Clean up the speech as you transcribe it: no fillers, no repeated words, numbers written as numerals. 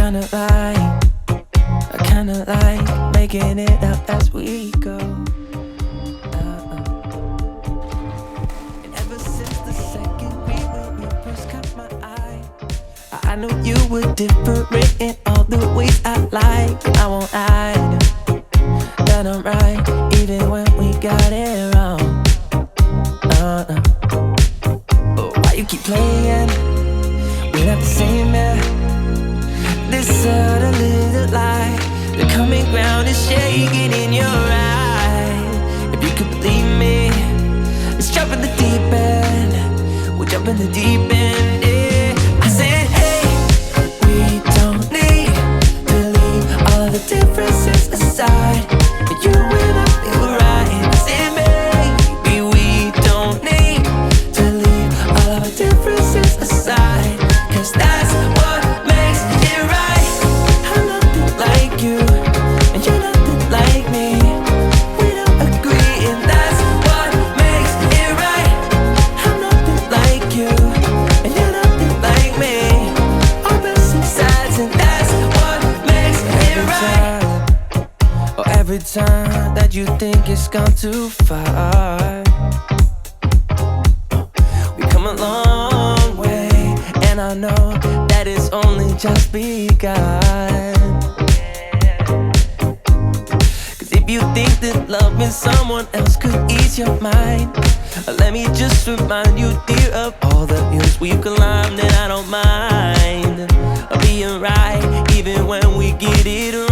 kinda like making it up as we go. And ever since the second week when you first caught my eye, I knew you were different in all the ways I like. I won't hide that I'm right, even when we got it wrong. Why you keep playing? We're not the same, yeah. This subtle little light, the common ground is shaking in your eye. If you could believe me, let's jump in the deep end. We'll jump in the deep end, yeah. I said, hey, we don't need to leave all of the differences aside. You and I feel right. I said, maybe we don't need to leave all of the differences aside, 'cause that's what makes it right. I'm nothing like you, and you're nothing like me. We don't agree, and that's what makes it right. I'm nothing like you, and you're nothing like me. Opposite sides, and that's what makes it right. Oh, every time that you think it's gone too far, we come a long way, and I know that it's only just begun. 'Cause if you think that loving someone else could ease your mind, let me just remind you, dear, of all the hills we've climbed, and I don't mind being right, even when we get it wrong.